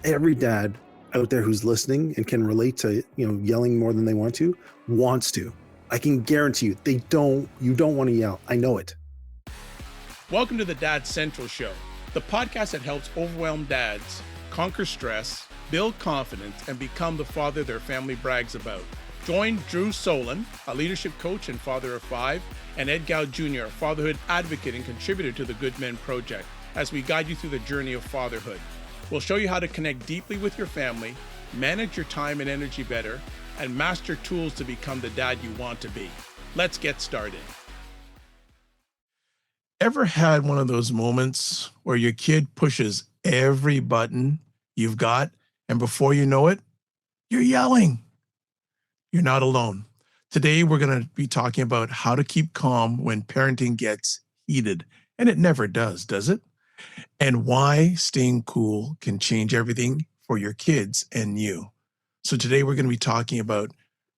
every dad out there who's listening and can relate to, yelling more than they want to, wants to. I can guarantee you don't want to yell. I know it. Welcome to the Dad Central Show, the podcast that helps overwhelmed dads conquer stress, build confidence, and become the father their family brags about. Join Drew Solon, a leadership coach and father of 5, and Ed Gow Jr., a fatherhood advocate and contributor to the Good Men Project, as we guide you through the journey of fatherhood. We'll show you how to connect deeply with your family, manage your time and energy better, and master tools to become the dad you want to be. Let's get started. Ever had one of those moments where your kid pushes every button you've got, and before you know it, you're yelling? You're not alone. Today, we're going to be talking about how to keep calm when parenting gets heated. And it never does it? And why staying cool can change everything for your kids and you. So today, we're going to be talking about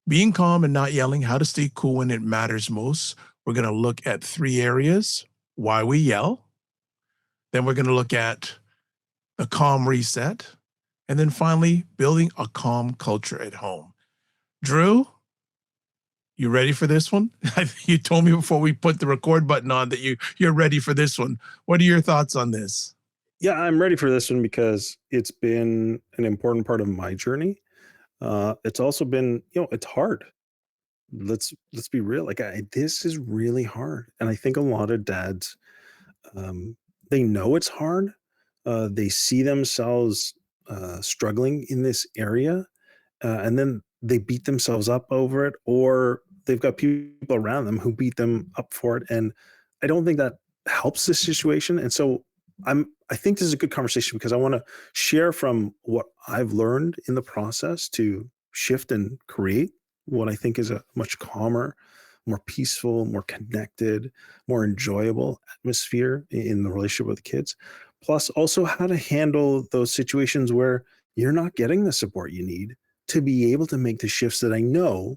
being calm and not yelling, how to stay cool when it matters most. We're going to look at 3 areas: why we yell. Then we're going to look at the calm reset. And then finally, building a calm culture at home. Drew, you ready for this one? You told me before we put the record button on that you're ready for this one. What are your thoughts on this? Yeah, I'm ready for this one because it's been an important part of my journey. It's also been, it's hard. Let's be real. This is really hard, and I think a lot of dads, they know it's hard. They see themselves struggling in this area, and then they beat themselves up over it, or they've got people around them who beat them up for it. And I don't think that helps the situation. And so I think this is a good conversation because I want to share from what I've learned in the process to shift and create what I think is a much calmer, more peaceful, more connected, more enjoyable atmosphere in the relationship with the kids. Plus, also how to handle those situations where you're not getting the support you need to be able to make the shifts that I know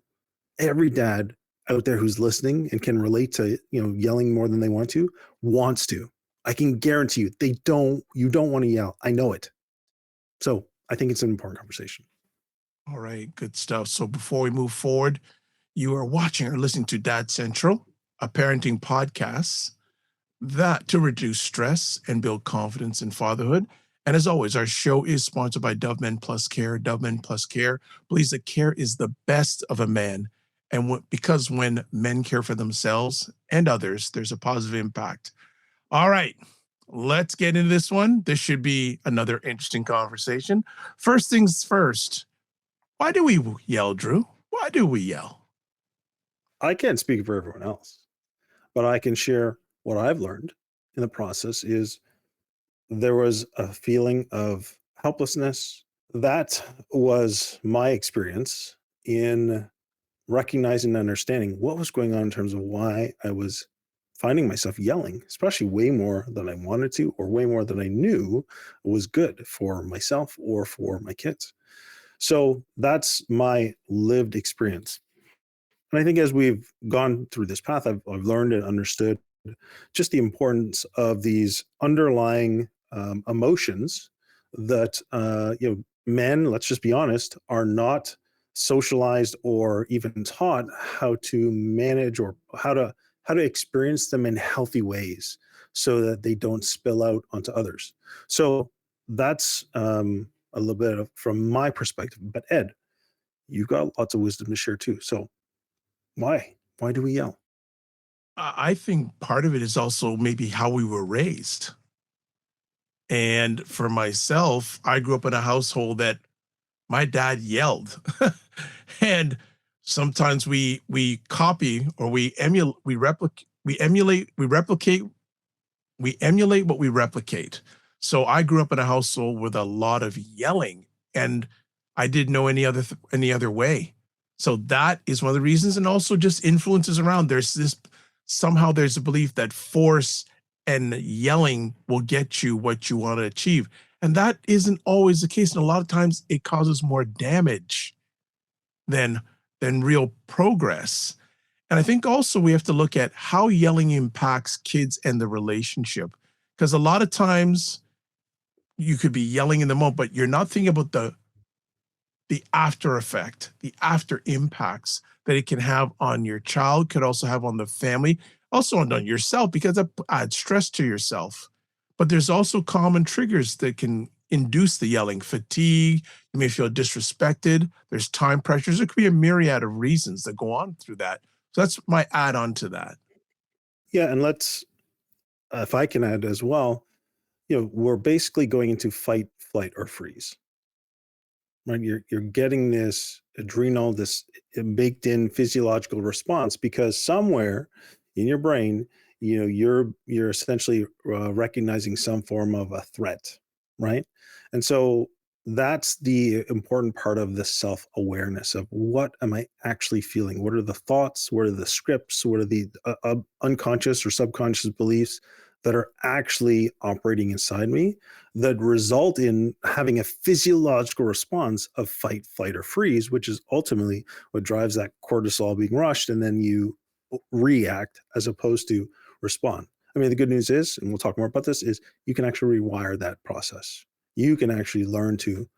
every dad out there who's listening and can relate to, yelling more than they want to, wants to. I can guarantee you don't want to yell. I know it. So I think it's an important conversation. All right, good stuff. So before we move forward, you are watching or listening to Dad Central, a parenting podcast that to reduce stress and build confidence in fatherhood. And as always, our show is sponsored by Dove Men Plus Care. Dove Men Plus Care believes that care is the best of a man. And because when men care for themselves and others, there's a positive impact. All right, let's get into this one. This should be another interesting conversation. First things first, why do we yell, Drew? Why do we yell? I can't speak for everyone else, but I can share what I've learned in the process is there was a feeling of helplessness. That was my experience in recognizing and understanding what was going on in terms of why I was finding myself yelling, especially way more than I wanted to, or way more than I knew was good for myself or for my kids. So that's my lived experience. And I think as we've gone through this path, I've learned and understood just the importance of these underlying emotions that men, let's just be honest, are not socialized or even taught how to manage or how to experience them in healthy ways so that they don't spill out onto others. So that's a little bit of, from my perspective. But Ed, you've got lots of wisdom to share too. So why do we yell? I think part of it is also maybe how we were raised. And for myself, I grew up in a household that my dad yelled. And sometimes we copy or we emulate what we replicate. So I grew up in a household with a lot of yelling, and I didn't know any other way. So that is one of the reasons, and also just influences around. There's a belief that force and yelling will get you what you want to achieve. And that isn't always the case. And a lot of times it causes more damage than real progress. And I think also we have to look at how yelling impacts kids and the relationship. Because a lot of times you could be yelling in the moment, but you're not thinking about the after effect, the after impacts that it can have on your child, could also have on the family, also on yourself, because that adds stress to yourself. But there's also common triggers that can induce the yelling: fatigue, you may feel disrespected, there's time pressures. There could be a myriad of reasons that go on through that. So that's my add on to that. Yeah, and let's if I can add as well, we're basically going into fight, flight, or freeze, right? You're getting this adrenal, this baked in physiological response because somewhere in your brain, you're essentially recognizing some form of a threat, right? And so that's the important part of the self awareness of what am I actually feeling? What are the thoughts? What are the scripts? What are the unconscious or subconscious beliefs that are actually operating inside me that result in having a physiological response of fight, flight, or freeze, which is ultimately what drives that cortisol being rushed, and then you react as opposed to respond. I mean, the good news is, and we'll talk more about this, is you can actually rewire that process. You can actually learn to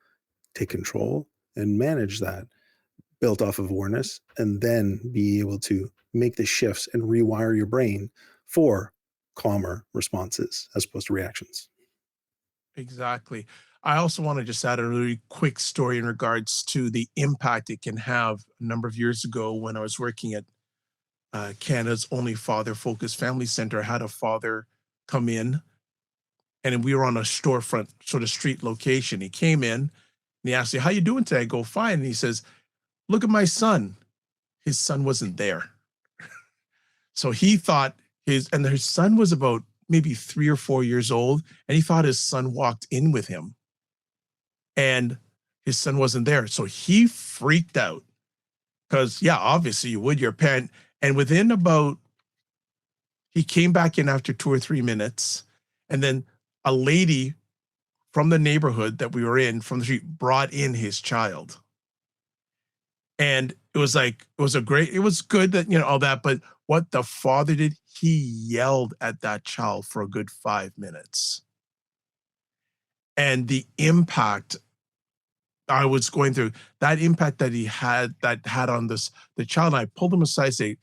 take control and manage that built off of awareness, and then be able to make the shifts and rewire your brain for calmer responses as opposed to reactions. Exactly. I also want to just add a really quick story in regards to the impact it can have. A number of years ago, when I was working at Canada's only father focused family center, I had a father come in, and we were on a storefront sort of street location. He came in and he asked me, "How you doing today?" I go, "Fine." And he says, "Look at my son." His son wasn't there. So he thought his son was about maybe 3 or 4 years old, and he thought his son walked in with him, and his son wasn't there. So he freaked out because, yeah, obviously you would, your parent. And within about, he came back in after 2 or 3 minutes, and then a lady from the neighborhood that we were in from the street brought in his child. And it was like, it was good that, all that. But what the father did, he yelled at that child for a good 5 minutes. And the impact I was going through, that impact that had on the child, and I pulled him aside, say,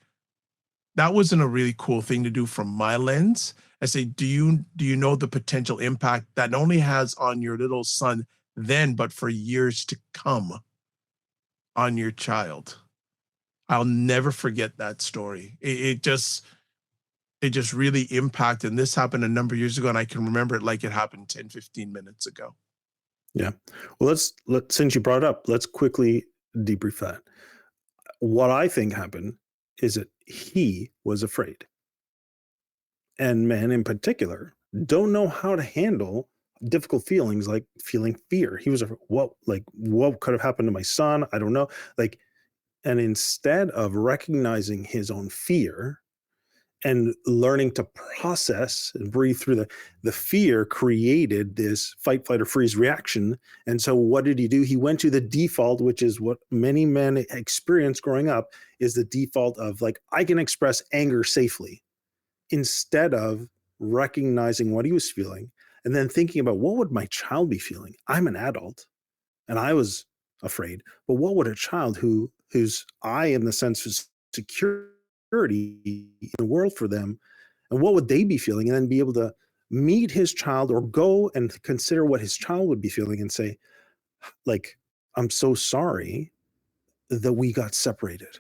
that wasn't a really cool thing to do from my lens. I say, do you know the potential impact that not only has on your little son then, but for years to come on your child? I'll never forget that story. It just really impacted. And this happened a number of years ago, and I can remember it like it happened 10, 15 minutes ago. Yeah. Well, since you brought it up, let's quickly debrief that. What I think happened is that he was afraid, and men in particular don't know how to handle difficult feelings like feeling fear. He was what could have happened to my son? I don't know. Like, and instead of recognizing his own fear and learning to process and breathe through the fear created this fight, flight, or freeze reaction. And so what did he do? He went to the default, which is what many men experience growing up, is the default of like, I can express anger safely, instead of recognizing what he was feeling and then thinking about what would my child be feeling. I'm an adult and I was afraid, but what would a child whose I am the sense of security in the world for them, and what would they be feeling, and then be able to meet his child or go and consider what his child would be feeling and say, like, I'm so sorry that we got separated.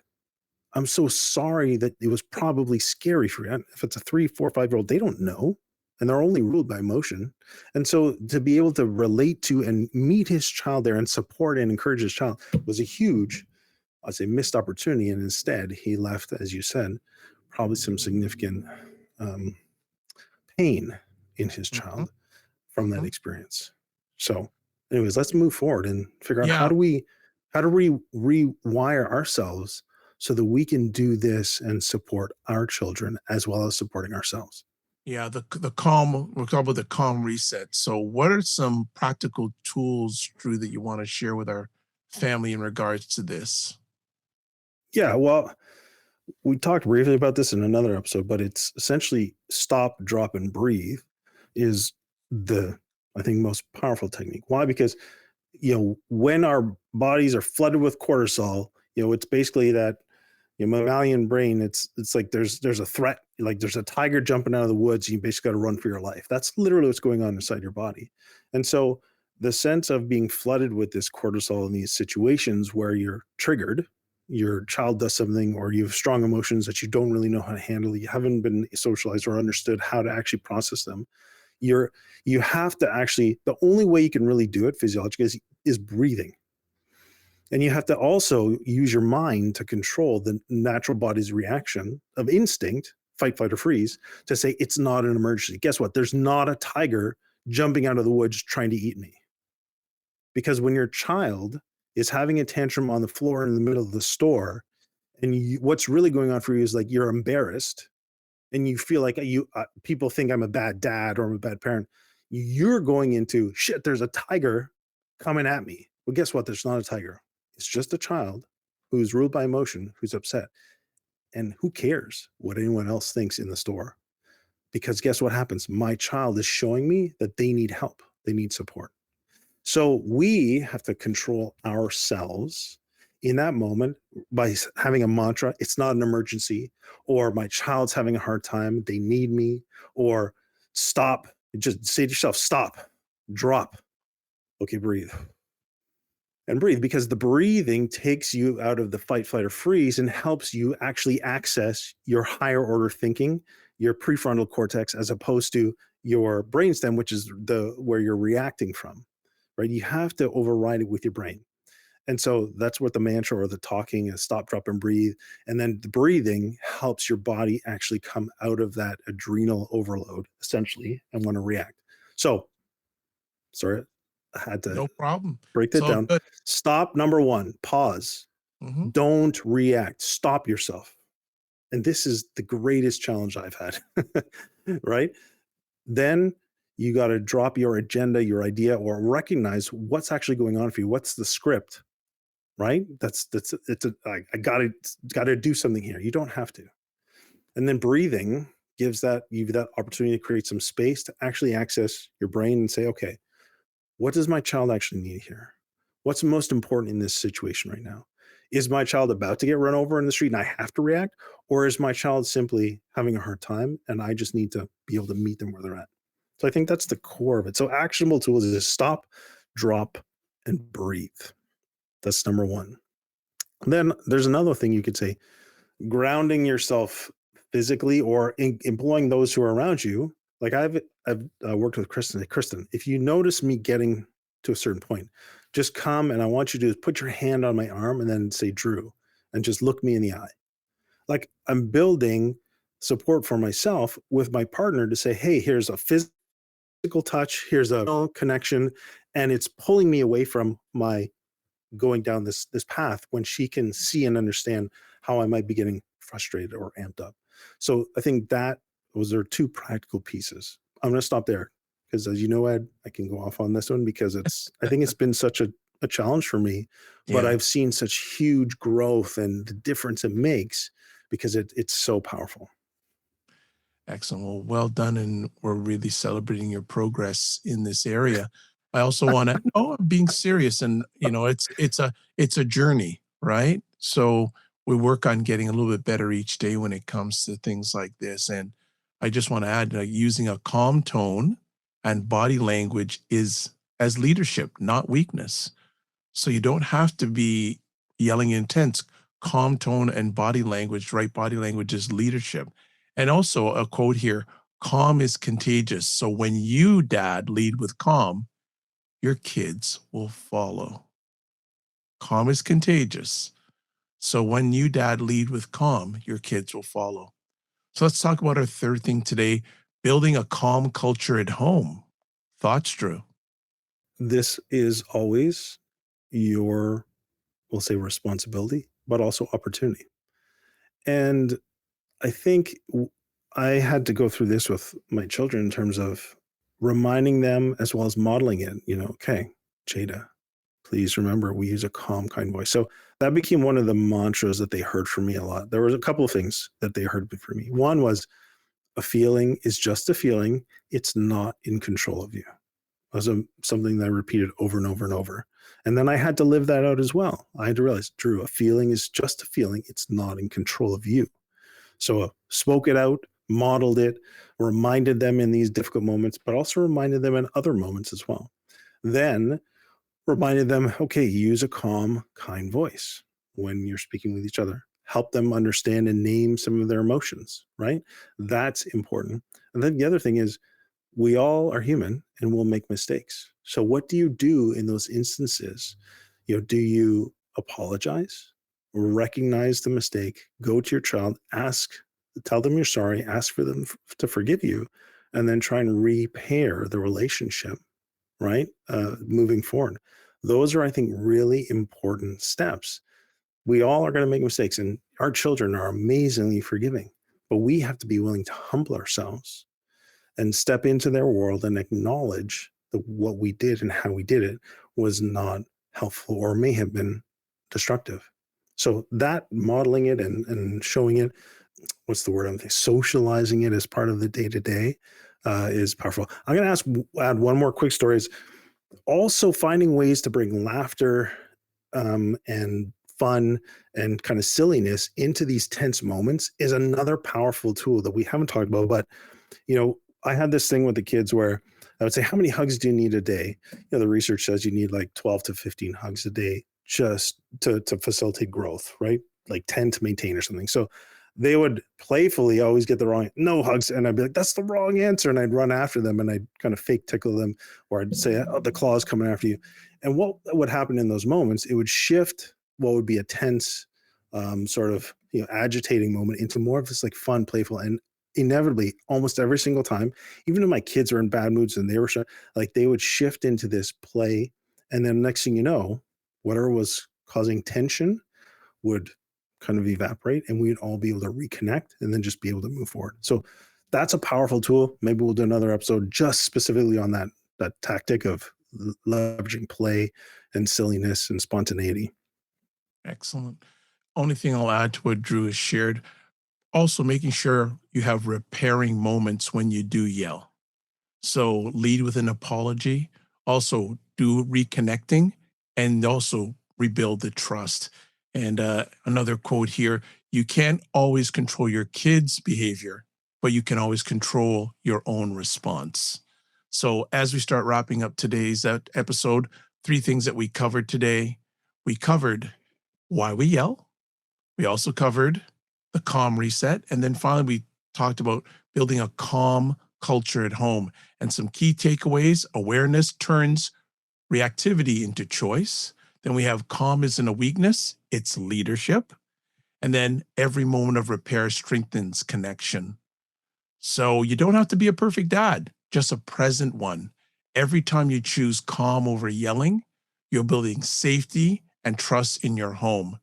I'm so sorry that it was probably scary for you. If it's a 3, 4, 5 year old, they don't know, and they're only ruled by emotion. And so to be able to relate to and meet his child there and support and encourage his child was a huge, I'd say, missed opportunity. And instead, he left, as you said, probably some significant um, pain in his Mhm, child from that mhm. experience. So, anyways, let's move forward and figure out Yeah, how do we rewire ourselves so that we can do this and support our children as well as supporting ourselves. yeah. The calm. We're talking about the calm reset. So, what are some practical tools, Drew, that you want to share with our family in regards to this? Yeah, well, we talked briefly about this in another episode, but it's essentially stop, drop, and breathe is the I think, most powerful technique. Why? Because when our bodies are flooded with cortisol, it's basically that mammalian brain. It's like there's a threat, like there's a tiger jumping out of the woods. You basically got to run for your life. That's literally what's going on inside your body. And so the sense of being flooded with this cortisol in these situations where you're triggered, your child does something, or you have strong emotions that you don't really know how to handle, you haven't been socialized or understood how to actually process them. you're you have to actually, the only way you can really do it physiologically is breathing. And you have to also use your mind to control the natural body's reaction of instinct, fight, flight, or freeze, to say it's not an emergency. Guess what? There's not a tiger jumping out of the woods trying to eat me. Because when your child is having a tantrum on the floor in the middle of the store, and what's really going on for you is like you're embarrassed and you feel like people think I'm a bad dad or I'm a bad parent, you're going into shit. There's a tiger coming at me. Well, guess what? There's not a tiger. It's just a child who's ruled by emotion, who's upset, and who cares what anyone else thinks in the store? Because guess what happens? My child is showing me that they need help. They need support. So we have to control ourselves in that moment by having a mantra. It's not an emergency, or my child's having a hard time. They need me, or stop. Just say to yourself, stop, drop. Okay, breathe and breathe, because the breathing takes you out of the fight, flight, or freeze and helps you actually access your higher order thinking, your prefrontal cortex, as opposed to your brainstem, which is the where you're reacting from. Right? You have to override it with your brain. And so that's what the mantra or the talking is: stop, drop, and breathe. And then the breathing helps your body actually come out of that adrenal overload, essentially, and want to react. So, sorry, I had to No problem. break It's that all down. good. Stop, number one, pause. Mhm. Don't react. Stop yourself. And this is the greatest challenge I've had, right? Then you got to drop your agenda, your idea, or recognize what's actually going on for you. What's the script, right? I gotta do something here. You don't have to. And then breathing gives you that opportunity to create some space to actually access your brain and say, okay, what does my child actually need here? What's most important in this situation right now? Is my child about to get run over in the street and I have to react? Or is my child simply having a hard time and I just need to be able to meet them where they're at? So I think that's the core of it. So actionable tools is stop, drop, and breathe. That's number one. And then there's another thing you could say: grounding yourself physically, or employing those who are around you. Like I've worked with Kristen. Kristen, if you notice me getting to a certain point, just come and I want you to put your hand on my arm and then say Drew, and just look me in the eye. Like I'm building support for myself with my partner to say, hey, here's a physical touch, here's a connection, and it's pulling me away from my going down this path when she can see and understand how I might be getting frustrated or amped up. So I think that those are two practical pieces. I'm going to stop there because, as you know, Ed, I can go off on this one because I think it's been such a challenge for me, but Yeah. I've seen such huge growth and the difference it makes because it's so powerful. Excellent. Well done, and we're really celebrating your progress in this area. I also want to no, I'm being serious, and it's a journey, right? So we work on getting a little bit better each day when it comes to things like this. And I just want to add, using a calm tone and body language is as leadership, not weakness. So you don't have to be yelling intense. Calm tone and body language, right body language is leadership. And also a quote here: calm is contagious. So when you, dad, lead with calm, your kids will follow. Calm is contagious. So when you, dad, lead with calm, your kids will follow. So let's talk about our third thing today: building a calm culture at home. Thoughts, Drew? This is always your, we'll say, responsibility, but also opportunity. And I think I had to go through this with my children in terms of reminding them as well as modeling it. Okay, Jada, please remember we use a calm, kind voice. So that became one of the mantras that they heard from me a lot. There was a couple of things that they heard from me. One was, a feeling is just a feeling, it's not in control of you. was something that I repeated over and over and over. And then I had to live that out as well. I had to realize, Drew, a feeling is just a feeling. It's not in control of you. So spoke it out, modeled it, reminded them in these difficult moments, but also reminded them in other moments as well. Then reminded them, okay, use a calm, kind voice when you're speaking with each other. Help them understand and name some of their emotions, right? That's important. And then the other thing is, we all are human and we'll make mistakes. So what do you do in those instances? Do you apologize, recognize the mistake, go to your child, tell them you're sorry, ask for them to forgive you, and then try and repair the relationship, right? Moving forward. Those are, I think, really important steps. We all are going to make mistakes, and our children are amazingly forgiving, but we have to be willing to humble ourselves and step into their world and acknowledge that what we did and how we did it was not helpful or may have been destructive. So that modeling it and showing it, what's the word I'm thinking, socializing it as part of the day to day is powerful. I'm going to add one more quick story. Is also finding ways to bring laughter and fun and kind of silliness into these tense moments is another powerful tool that we haven't talked about. But I had this thing with the kids where I would say, how many hugs do you need a day? The research says you need like 12 to 15 hugs a day just to facilitate growth, right? Like 10 to maintain or something. So they would playfully always get the wrong, no hugs. And I'd be like, that's the wrong answer. And I'd run after them and I'd kind of fake tickle them, or I'd say, oh, the claw's coming after you. And what would happen in those moments, it would shift what would be a tense sort of, agitating moment into more of this like fun, playful, and inevitably almost every single time, even if my kids are in bad moods and they were like, they would shift into this play. And then next thing you know, whatever was causing tension would kind of evaporate and we'd all be able to reconnect and then just be able to move forward. So that's a powerful tool. Maybe we'll do another episode just specifically on that tactic of leveraging play and silliness and spontaneity. Excellent. Only thing I'll add to what Drew has shared, also making sure you have repairing moments when you do yell. So lead with an apology, also do reconnecting, and also rebuild the trust. And another quote here, you can't always control your kids' behavior, but you can always control your own response. So as we start wrapping up today's episode, 3 things that we covered today. We covered why we yell. We also covered the calm reset. And then finally, we talked about building a calm culture at home. And some key takeaways: awareness turns reactivity into choice. Then we have calm isn't a weakness, it's leadership. And then every moment of repair strengthens connection. So you don't have to be a perfect dad, just a present one. Every time you choose calm over yelling, you're building safety and trust in your home.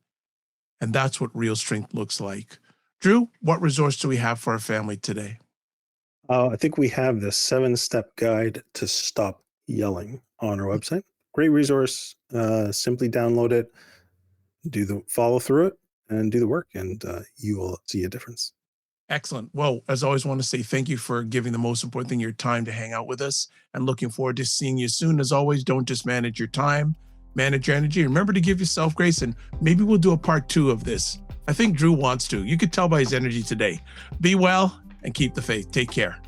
And that's what real strength looks like. Drew, what resource do we have for our family today? I think we have the 7-step guide to stop yelling on our website. Great resource. Simply download it, follow through it, and do the work, and you will see a difference. Excellent. Well, as always, want to say thank you for giving the most important thing, your time, to hang out with us, and looking forward to seeing you soon. As always, don't just manage your time, manage your energy. Remember to give yourself grace, and maybe we'll do a part 2 of this. I think Drew wants to. You could tell by his energy today. Be well and keep the faith. Take care.